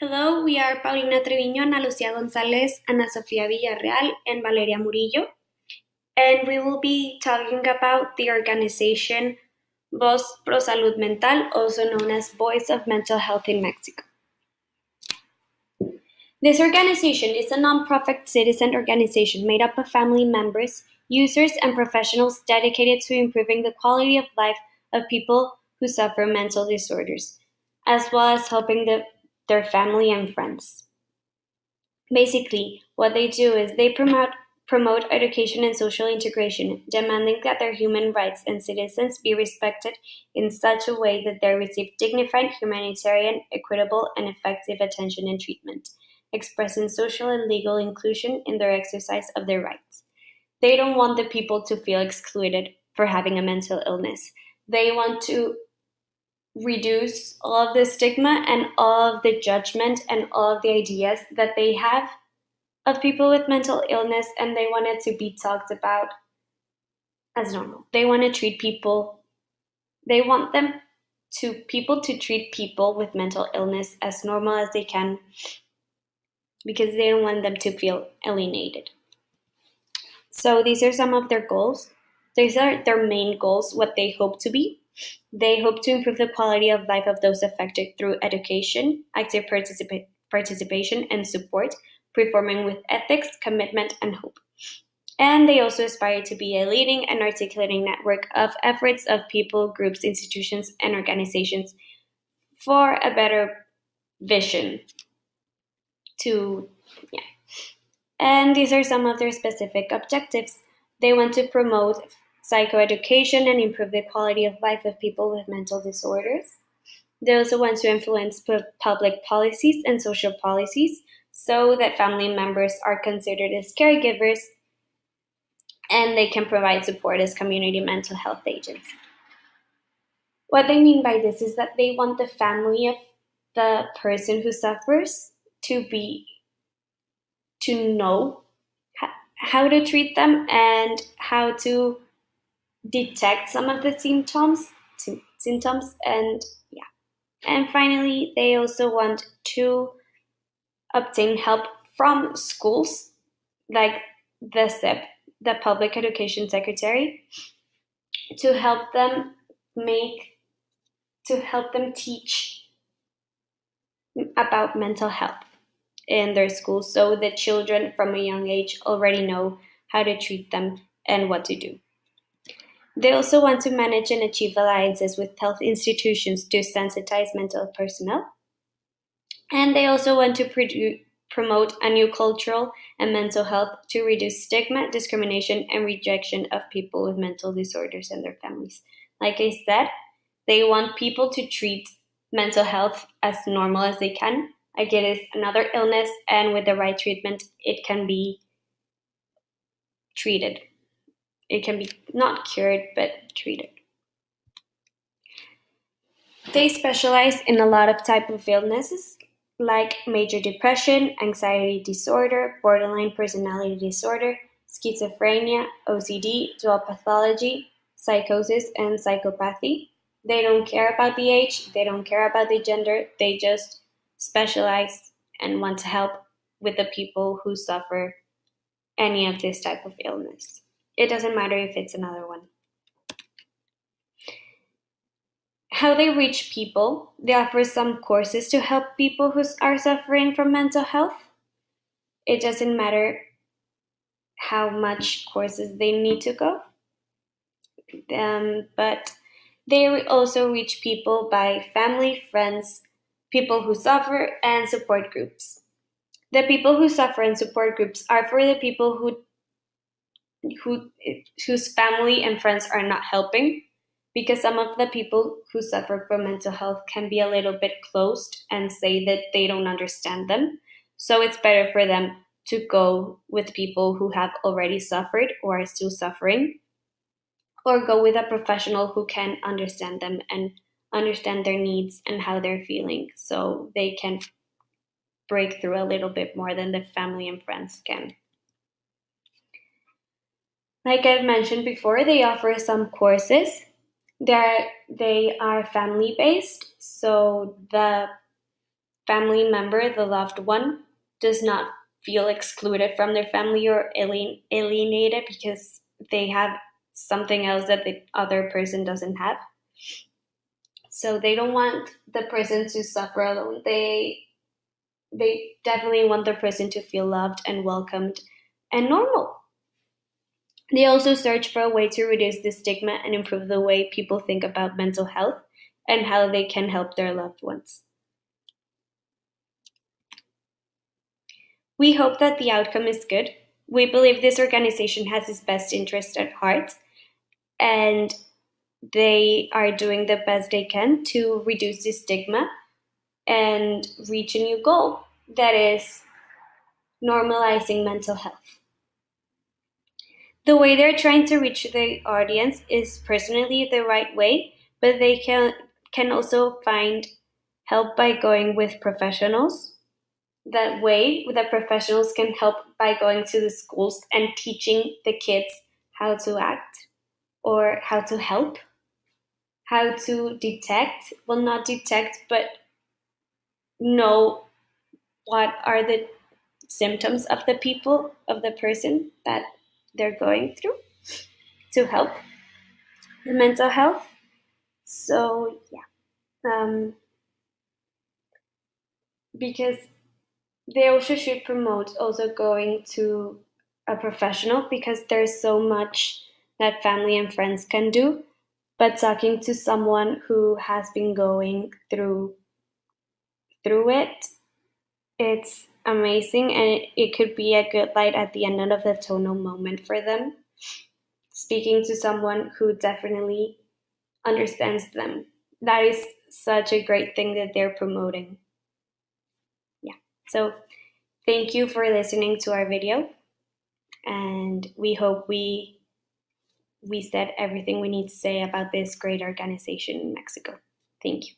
Hello, we are Paulina Treviño, Ana Lucia González, Ana Sofía Villarreal, and Valeria Murillo, and we will be talking about the organization Voz Pro Salud Mental, also known as Voice of Mental Health in Mexico. This organization is a nonprofit citizen organization made up of family members, users, and professionals dedicated to improving the quality of life of people who suffer mental disorders, as well as helping their family and friends. Basically, what they do is they promote education and social integration, demanding that their human rights and citizens be respected in such a way that they receive dignified, humanitarian, equitable, and effective attention and treatment, expressing social and legal inclusion in their exercise of their rights. They don't want the people to feel excluded for having a mental illness. They want to reduce all of the stigma and all of the judgment and all of the ideas that they have of people with mental illness, and they want it to be talked about as normal. They want to treat people, they want people to treat people with mental illness as normal as they can, because they don't want them to feel alienated. So these are some of their goals. These are their main goals, what they hope to be. They hope to improve the quality of life of those affected through education, active participation and support, performing with ethics, commitment, and hope. And they also aspire to be a leading and articulating network of efforts of people, groups, institutions, and organizations for a better vision. And these are some of their specific objectives. They want to promote psychoeducation and improve the quality of life of people with mental disorders. They also want to influence public policies and social policies so that family members are considered as caregivers and they can provide support as community mental health agents. What they mean by this is that they want the family of the person who suffers to know how to treat them and how to detect some of the symptoms. And finally, they also want to obtain help from schools, like the SEP, the Public Education Secretary, to help them teach about mental health in their schools, so the children from a young age already know how to treat them and what to do. They also want to manage and achieve alliances with health institutions to sensitize mental personnel. And they also want to promote a new cultural and mental health to reduce stigma, discrimination, and rejection of people with mental disorders and their families. Like I said, they want people to treat mental health as normal as they can. Like it is another illness, and with the right treatment, it can be treated. It can be not cured, but treated. They specialize in a lot of types of illnesses, like major depression, anxiety disorder, borderline personality disorder, schizophrenia, OCD, dual pathology, psychosis, and psychopathy. They don't care about the age, they don't care about the gender, they just specialize and want to help with the people who suffer any of this type of illness. It doesn't matter if it's another one. How they reach people, they offer some courses to help people who are suffering from mental health. It doesn't matter how much courses they need to go, but they also reach people by family, friends, people who suffer, and support groups. The people who suffer and support groups are for the people whose family and friends are not helping, because some of the people who suffer from mental health can be a little bit closed and say that they don't understand them. So it's better for them to go with people who have already suffered or are still suffering, or go with a professional who can understand them and understand their needs and how they're feeling, so they can break through a little bit more than the family and friends can. Like I've mentioned before, they offer some courses. They are family-based, so the family member, the loved one, does not feel excluded from their family or alienated because they have something else that the other person doesn't have. So they don't want the person to suffer alone. They definitely want the person to feel loved and welcomed and normal. They also search for a way to reduce the stigma and improve the way people think about mental health and how they can help their loved ones. We hope that the outcome is good. We believe this organization has its best interest at heart, and they are doing the best they can to reduce the stigma and reach a new goal, that is normalizing mental health. The way they're trying to reach the audience is personally the right way, but they can also find help by going with professionals. That way, the professionals can help by going to the schools and teaching the kids how to act or how to help, how to detect, well, not detect, but know what are the symptoms of the person that they're going through to help the mental health. So, because they also should promote also going to a professional because there's so much that family and friends can do, but talking to someone who has been going through it, it's amazing, and it could be a good light at the end of the tunnel moment for them. Speaking to someone who definitely understands them. That is such a great thing that they're promoting. Yeah. So thank you for listening to our video, and we hope we said everything we need to say about this great organization in Mexico. Thank you.